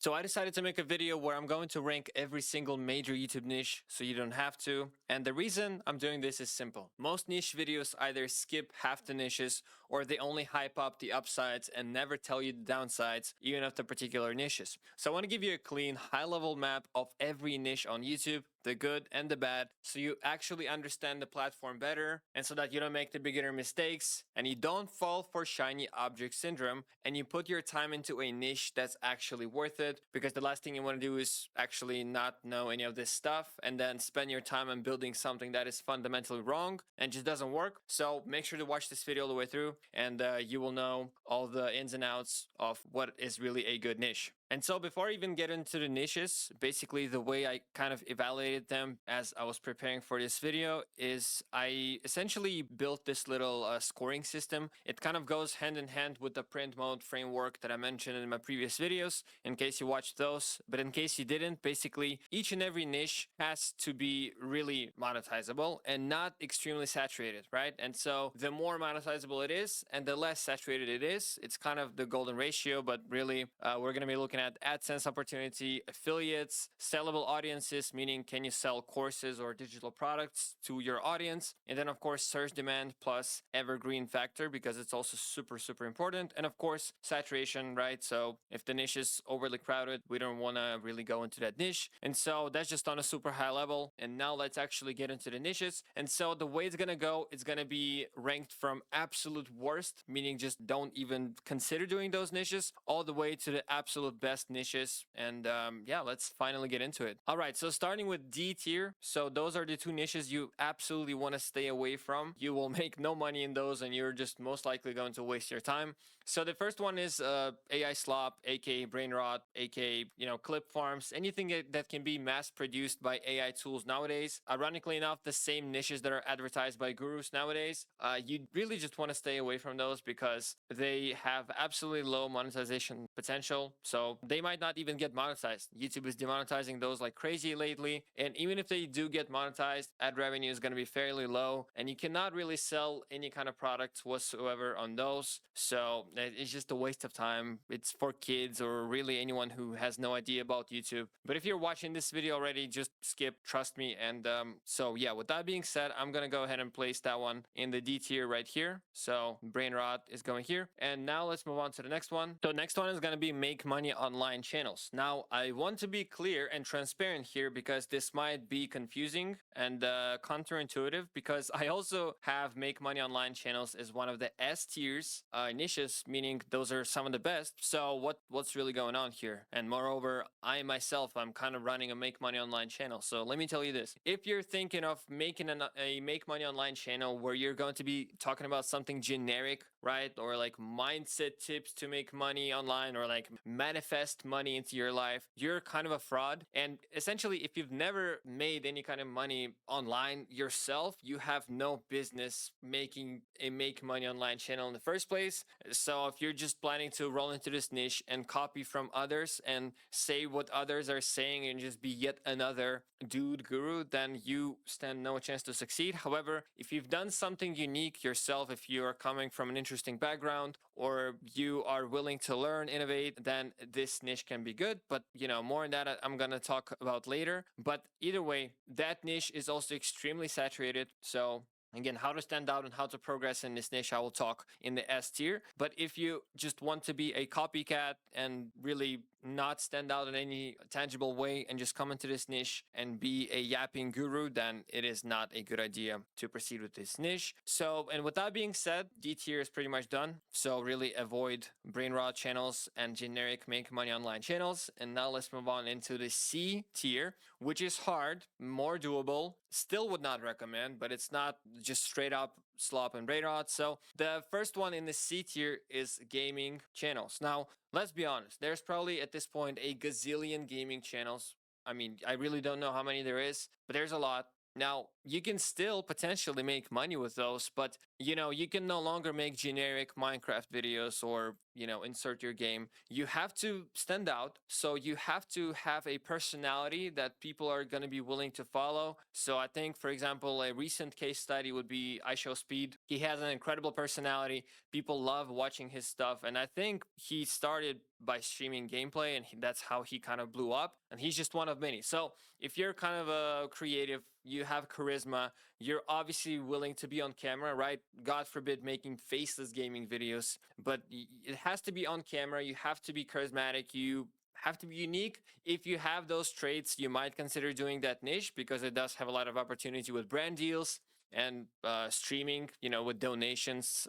So I decided to make a video where I'm going to rank every single major YouTube niche so you don't have to. And the reason I'm doing this is simple. Most niche videos either skip half the niches or they only hype up the upsides and never tell you the downsides, even of the particular niches. So I want to give you a clean, high-level map of every niche on YouTube, the good and the bad, so you actually understand the platform better and so that you don't make the beginner mistakes and you don't fall for shiny object syndrome and you put your time into a niche that's actually worth it, because the last thing you want to do is actually not know any of this stuff and then spend your time on building something that is fundamentally wrong and just doesn't work. So make sure to watch this video all the way through and you will know all the ins and outs of what is really a good niche. And so before I even get into the niches, basically the way I kind of evaluated them as I was preparing for this video is I essentially built this little scoring system. It kind of goes hand in hand with the print mode framework that I mentioned in my previous videos, in case you watched those. But in case you didn't, basically each and every niche has to be really monetizable and not extremely saturated, right? And so the more monetizable it is and the less saturated it is, it's kind of the golden ratio. But really, we're going to be looking at AdSense opportunity, affiliates, sellable audiences, meaning can you sell courses or digital products to your audience, and then of course search demand plus evergreen factor, because it's also super important, and of course saturation, right? So if the niche is overly crowded, we don't want to really go into that niche. And so that's just on a super high level. And now let's actually get into the niches. And so the way it's going to go, it's going to be ranked from absolute worst, meaning just don't even consider doing those niches, all the way to the absolute best niches. And yeah, let's finally get into it. All right, so starting with D tier. So those are the two niches you absolutely want to stay away from. You will make no money in those and you're just most likely going to waste your time. So the first one is AI slop, aka brain rot, aka clip farms, anything that can be mass produced by AI tools nowadays. Ironically enough, the same niches that are advertised by gurus nowadays, you really just want to stay away from those because they have absolutely low monetization potential. So they might not even get monetized. YouTube is demonetizing those like crazy lately. And even if they do get monetized, ad revenue is going to be fairly low and you cannot really sell any kind of products whatsoever on those. So it's just a waste of time. It's for kids or really anyone who has no idea about YouTube. But if you're watching this video already, just skip, trust me. And so yeah, with that being said, I'm going to go ahead and place that one in the D tier right here. So brain rot is going here. And now let's move on to the next one. So next one is going to be make money online channels. Now I want to be clear and transparent here because this might be confusing and counterintuitive, because I also have make money online channels as one of the S tiers niches, meaning those are some of the best. So what's really going on here? And moreover, I myself, I'm kind of running a make money online channel. So let me tell you this. If you're thinking of making a make money online channel where you're going to be talking about something generic, right? Or like mindset tips to make money online, or like manifest money into your life, you're kind of a fraud. And essentially, if you've never made any kind of money online yourself, you have no business making a make money online channel in the first place. So if you're just planning to roll into this niche and copy from others and say what others are saying and just be yet another dude guru, then you stand no chance to succeed. However, if you've done something unique yourself, if you are coming from an interesting background or you are willing to learn, innovate, then this niche can be good. But more on that I'm gonna talk about later. But either way, that niche is also extremely saturated. So again, how to stand out and how to progress in this niche, I will talk in the S tier. But if you just want to be a copycat and really not stand out in any tangible way and just come into this niche and be a yapping guru, then it is not a good idea to proceed with this niche. So, and with that being said, D tier is pretty much done. So really avoid brain rot channels and generic make money online channels. And now let's move on into the C tier, which is hard, more doable. Still would not recommend, but it's not just straight up slop and brain rot. So the first one in the C tier is gaming channels. Now, let's be honest, there's probably at this point a gazillion gaming channels. I mean, I really don't know how many there is, but there's a lot. Now, you can still potentially make money with those, but you can no longer make generic Minecraft videos or, insert your game. You have to stand out. So you have to have a personality that people are going to be willing to follow. So I think, for example, a recent case study would be I Show Speed. He has an incredible personality. People love watching his stuff. And I think he started by streaming gameplay, and that's how he kind of blew up. And he's just one of many. So if you're kind of a creative, you have charisma, you're obviously willing to be on camera, right? God forbid making faceless gaming videos, but it has to be on camera. You have to be charismatic. You have to be unique. If you have those traits, you might consider doing that niche because it does have a lot of opportunity with brand deals and streaming, with donations,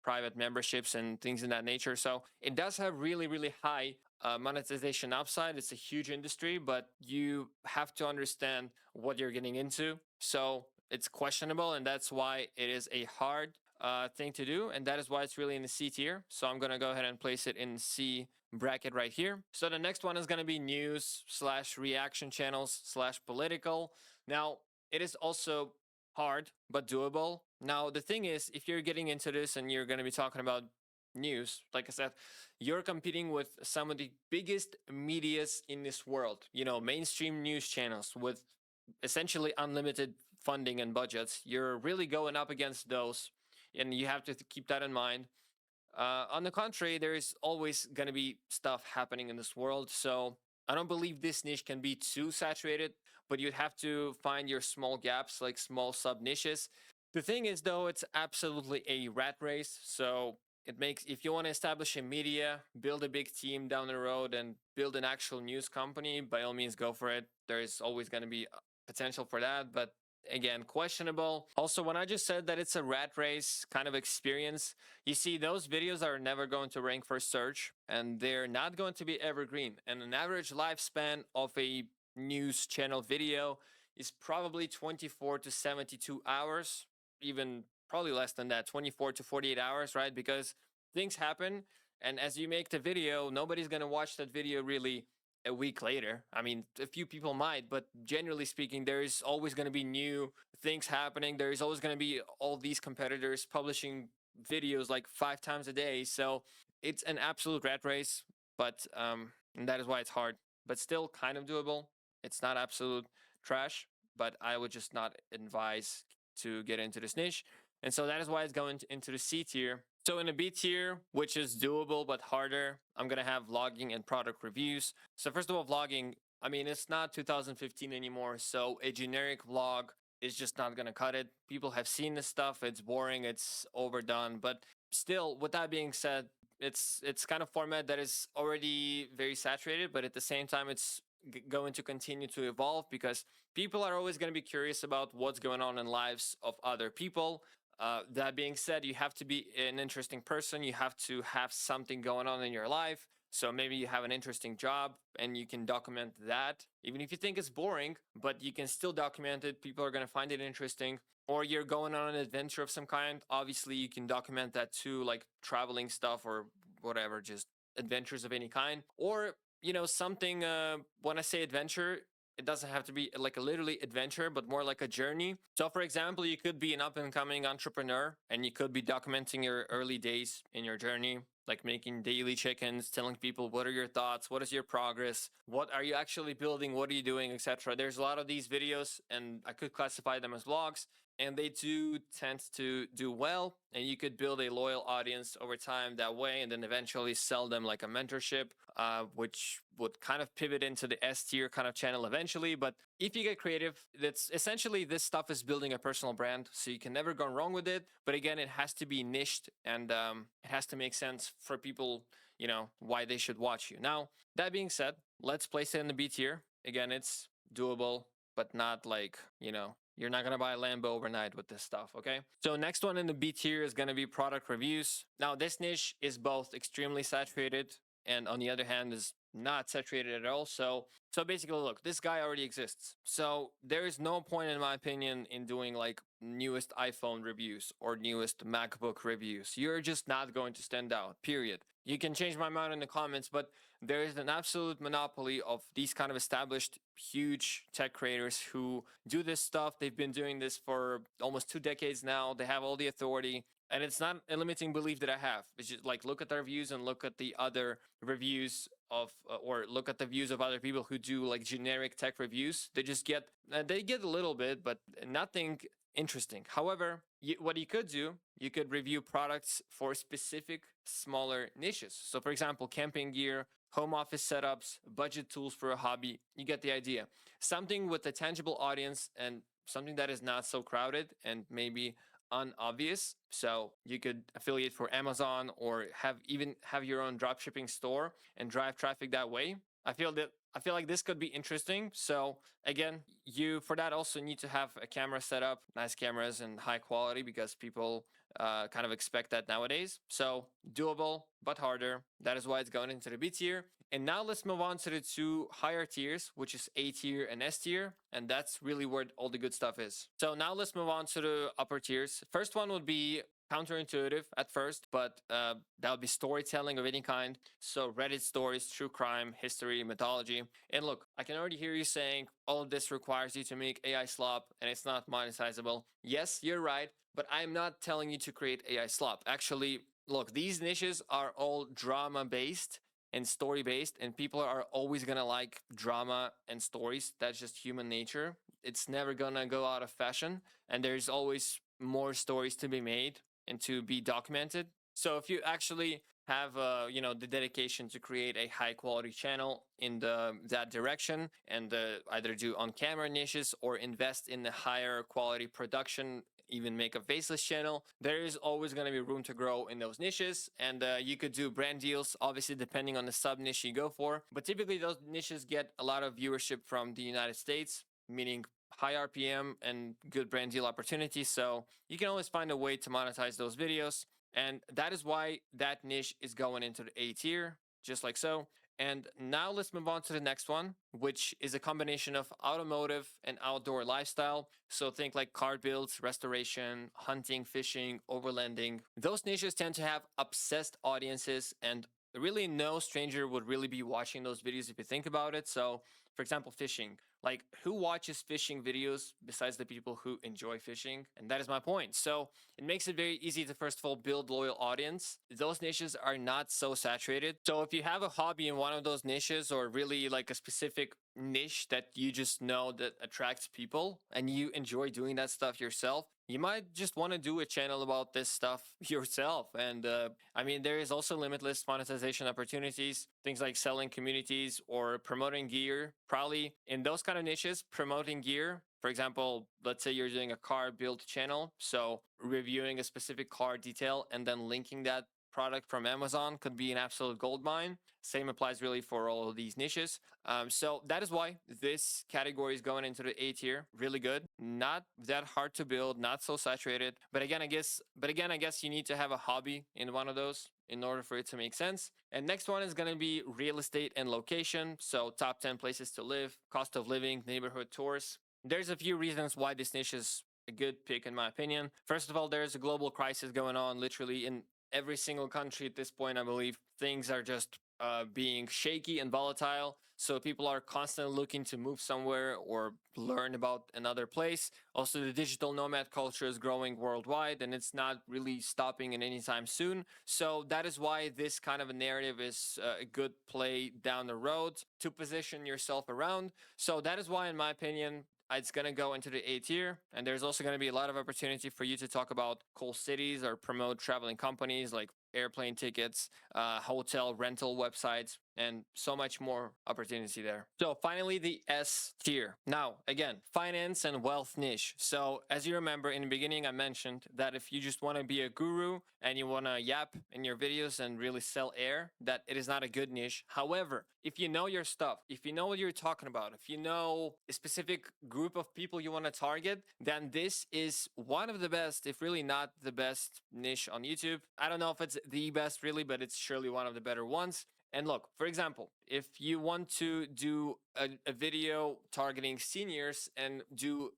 private memberships, and things in that nature. So it does have really, really high monetization upside. It's a huge industry, but you have to understand what you're getting into. So it's questionable, and that's why it is a hard thing to do, and that is why it's really in the C tier. So I'm gonna go ahead and place it in C bracket right here. So the next one is gonna be news slash reaction channels slash political. Now it is also hard but doable. Now the thing is, if you're getting into this and you're gonna be talking about news, like I said, you're competing with some of the biggest medias in this world, mainstream news channels with essentially unlimited funding and budgets. You're really going up against those, and you have to keep that in mind. On the contrary, there is always going to be stuff happening in this world. So I don't believe this niche can be too saturated, but you'd have to find your small gaps, like small sub niches. The thing is, though, it's absolutely a rat race. So it makes, if you want to establish a media, build a big team down the road, and build an actual news company, by all means, go for it. There is always going to be potential for that, but again, questionable. Also, when I just said that it's a rat race kind of experience, you see, those videos are never going to rank for search, and they're not going to be evergreen. And an average lifespan of a news channel video is probably 24 to 72 hours, even probably less than that, 24 to 48 hours, right? Because things happen, and as you make the video, nobody's going to watch that video really a week later. I mean, a few people might, but generally speaking, there is always going to be new things happening. There is always going to be all these competitors publishing videos like 5 times a day. So it's an absolute rat race, but and that is why it's hard, but still kind of doable. It's not absolute trash, but I would just not advise to get into this niche. And so that is why it's going into the C tier. So in a B tier, which is doable but harder, I'm going to have vlogging and product reviews. So first of all, vlogging, I mean, it's not 2015 anymore. So a generic vlog is just not going to cut it. People have seen this stuff. It's boring. It's overdone. But still, with that being said, it's kind of format that is already very saturated, but at the same time, it's going to continue to evolve because people are always going to be curious about what's going on in lives of other people. That being said, you have to be an interesting person. You have to have something going on in your life. So maybe you have an interesting job and you can document that, even if you think it's boring, but you can still document it. People are going to find it interesting. Or you're going on an adventure of some kind. Obviously, you can document that too, like traveling stuff or whatever, just adventures of any kind. Or, something, when I say adventure, it doesn't have to be like a literally adventure, but more like a journey. So, for example, you could be an up and coming entrepreneur and you could be documenting your early days in your journey, like making daily chickens, telling people what are your thoughts, what is your progress, what are you actually building, what are you doing, etc. There's a lot of these videos, and I could classify them as vlogs, and they do tend to do well, and you could build a loyal audience over time that way, and then eventually sell them like a mentorship, which would kind of pivot into the S tier kind of channel eventually. But if you get creative, that's essentially, this stuff is building a personal brand, so you can never go wrong with it. But again, it has to be niched, and it has to make sense for people, why they should watch you. Now, that being said, let's place it in the B tier. Again, it's doable, but not like, you're not going to buy a Lambo overnight with this stuff, okay? So next one in the B tier is going to be product reviews. Now, this niche is both extremely saturated and on the other hand is not saturated at all. So basically, look, this guy already exists. So there is no point, in my opinion, in doing like newest iPhone reviews or newest MacBook reviews. You're just not going to stand out, period. You can change my mind in the comments, but there is an absolute monopoly of these kind of established huge tech creators who do this stuff. They've been doing this for almost 2 decades now. They have all the authority. And it's not a limiting belief that I have. It's just like look at their views and look at the other reviews of, or look at the views of other people who do like generic tech reviews. They get a little bit, but nothing interesting. However, what you could do, you could review products for specific smaller niches. So, for example, camping gear, home office setups, budget tools for a hobby. You get the idea. Something with a tangible audience and something that is not so crowded and maybe unobvious. So you could affiliate for Amazon or have your own dropshipping store and drive traffic that way. I feel like this could be interesting. So again, you for that also need to have a camera set up, nice cameras and high quality because people kind of expect that nowadays. So doable, but harder. That is why it's going into the B tier. And now let's move on to the two higher tiers, which is A tier and S tier. And that's really where all the good stuff is. So now let's move on to the upper tiers. First one would be counterintuitive at first, but that would be storytelling of any kind. So Reddit stories, true crime, history, mythology. And look, I can already hear you saying all of this requires you to make AI slop and it's not monetizable. Yes, you're right, but I'm not telling you to create AI slop. Actually, look, these niches are all drama based and story based, and people are always gonna like drama and stories. That's just human nature. It's never gonna go out of fashion, and there's always more stories to be made and to be documented. So if you actually have the dedication to create a high quality channel in that direction and either do on camera niches or invest in the higher quality production, even make a faceless channel, there is always going to be room to grow in those niches. And you could do brand deals, obviously depending on the sub niche you go for, but typically those niches get a lot of viewership from the United States, meaning high RPM and good brand deal opportunities. So you can always find a way to monetize those videos. And that is why that niche is going into the A tier, just like so. And now let's move on to the next one, which is a combination of automotive and outdoor lifestyle. So think like car builds, restoration, hunting, fishing, overlanding. Those niches tend to have obsessed audiences, and really no stranger would really be watching those videos if you think about it. So for example, fishing. Like, who watches fishing videos besides the people who enjoy fishing? And that is my point. So it makes it very easy to, first of all, build loyal audience. Those niches are not so saturated. So if you have a hobby in one of those niches, or really like a specific niche that you just know that attracts people and you enjoy doing that stuff yourself, you might just want to do a channel about this stuff yourself. And I mean, there is also limitless monetization opportunities, things like selling communities or promoting gear. Probably in those kind of niches, promoting gear, for example, let's say you're doing a car build channel, so reviewing a specific car detail and then linking that product from Amazon could be an absolute gold mine. Same applies really for all of these niches. So that is why this category is going into the A tier. Really good, not that hard to build, not so saturated. But again, I guess you need to have a hobby in one of those in order for it to make sense. And next one is going to be real estate and location. So top 10 places to live, cost of living, neighborhood tours. There's a few reasons why this niche is a good pick in my opinion. First of all, there's a global crisis going on literally in every single country at this point. I believe things are just being shaky and volatile. So people are constantly looking to move somewhere or learn about another place. Also, the digital nomad culture is growing worldwide and it's not really stopping in any time soon. So that is why this kind of a narrative is a good play down the road to position yourself around. So that is why, in my opinion, it's going to go into the A tier. And there's also going to be a lot of opportunity for you to talk about cool cities or promote traveling companies like airplane tickets, hotel rental websites, and so much more opportunity there. So finally, the S tier. Now, again, finance and wealth niche. So as you remember in the beginning, I mentioned that if you just want to be a guru and you want to yap in your videos and really sell air, that it is not a good niche. However, if you know your stuff, if you know what you're talking about, if you know a specific group of people you want to target, then this is one of the best, if really not the best niche on YouTube. I don't know if it's the best really, but it's surely one of the better ones. And look, for example, if you want to do a video targeting seniors and do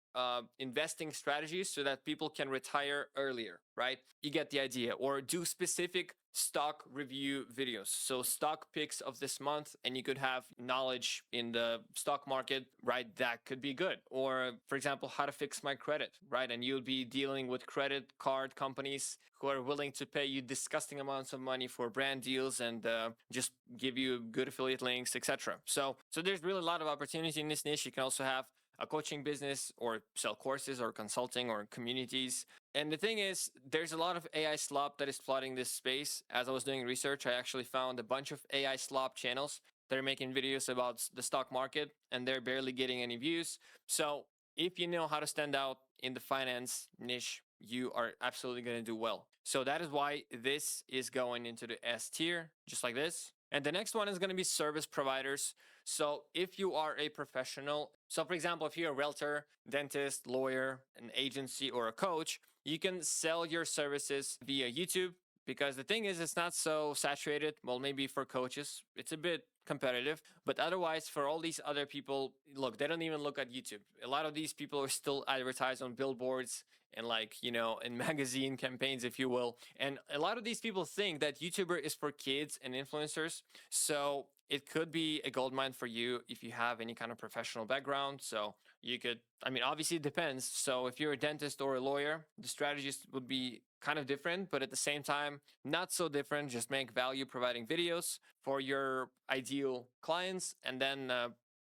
investing strategies so that people can retire earlier, right? You get the idea. Or do specific stock review videos. So stock picks of this month, and you could have knowledge in the stock market, right? That could be good. Or for example, how to fix my credit, right? And you'll be dealing with credit card companies who are willing to pay you disgusting amounts of money for brand deals and just give you good affiliate links, etc. So there's really a lot of opportunity in this niche. You can also have a coaching business or sell courses or consulting or communities. And the thing is, there's a lot of AI slop that is flooding this space. As I was doing research, I actually found a bunch of AI slop channels that are making videos about the stock market, and they're barely getting any views. So if you know how to stand out in the finance niche, you are absolutely going to do well. So that is why this is going into the S tier, just like this. And the next one is going to be service providers. So if you are a professional, so for example, if you're a realtor, dentist, lawyer, an agency, or a coach, you can sell your services via YouTube, because the thing is, it's not so saturated. Well, maybe for coaches, it's a bit competitive, but otherwise for all these other people, look, they don't even look at YouTube. A lot of these people are still advertised on billboards and, like, you know, in magazine campaigns, if you will. And a lot of these people think that YouTuber is for kids and influencers. So it could be a gold mine for you if you have any kind of professional background. So you could, I mean, obviously it depends. So if you're a dentist or a lawyer, the strategies would be kind of different, but at the same time, not so different. Just make value providing videos for your ideal clients, and then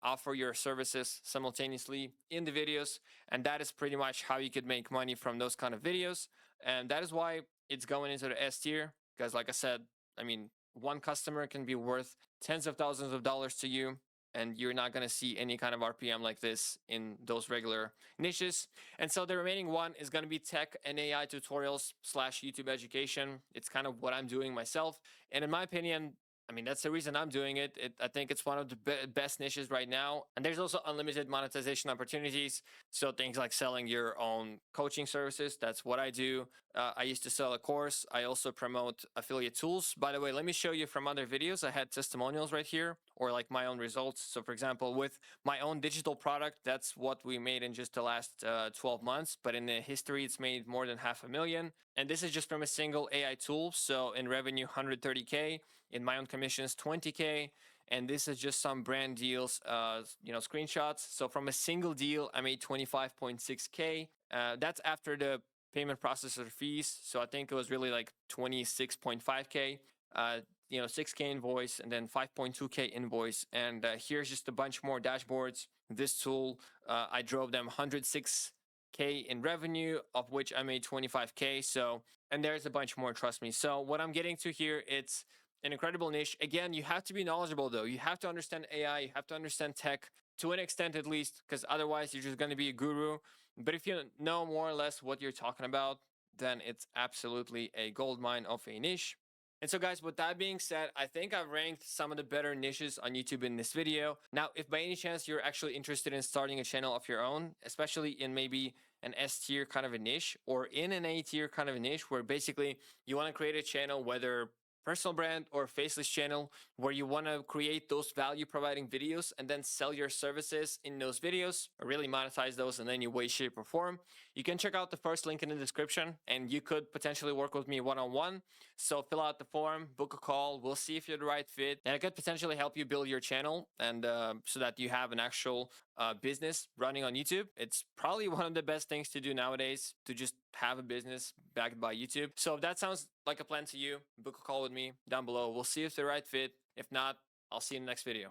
offer your services simultaneously in the videos. And that is pretty much how you could make money from those kind of videos. And that is why it's going into the S tier, because like I said, I mean, one customer can be worth tens of thousands of dollars to you, and you're not going to see any kind of RPM like this in those regular niches. And so the remaining one is going to be tech and AI tutorials / YouTube education. It's kind of what I'm doing myself. And in my opinion, I mean, that's the reason I'm doing it. I think it's one of the best niches right now. And there's also unlimited monetization opportunities. So things like selling your own coaching services. That's what I do. I used to sell a course. I also promote affiliate tools. By the way, let me show you from other videos. I had testimonials right here, or like my own results. So for example, with my own digital product, that's what we made in just the last 12 months. But in the history, it's made more than 500,000. And this is just from a single AI tool. So in revenue, 130K. In my own commissions, 20K. And this is just some brand deals, screenshots. So from a single deal, I made 25.6K. That's after the payment processor fees. So I think it was really like 26.5K. 6K invoice, and then 5.2K invoice. And here's just a bunch more dashboards. This tool, I drove them 106K in revenue, of which I made 25K. So, and there's a bunch more, trust me. So what I'm getting to here, it's an incredible niche. Again, you have to be knowledgeable though. You have to understand AI, you have to understand tech to an extent at least, because otherwise you're just going to be a guru. But if you know more or less what you're talking about, then it's absolutely a gold mine of a niche. And so guys, with that being said, I think I've ranked some of the better niches on YouTube in this video. Now, if by any chance you're actually interested in starting a channel of your own, especially in maybe an S tier kind of a niche or in an A tier kind of a niche, where basically you want to create a channel, whether personal brand or faceless channel, where you want to create those value providing videos and then sell your services in those videos, or really monetize those in any way, shape, or form, you can check out the first link in the description, and you could potentially work with me one-on-one. So fill out the form, book a call, we'll see if you're the right fit, and I could potentially help you build your channel, and so that you have an actual business running on YouTube. It's probably one of the best things to do nowadays, to just have a business backed by YouTube. So if that sounds like a plan to you, book a call with me down below. We'll see if it's the right fit. If not, I'll see you in the next video.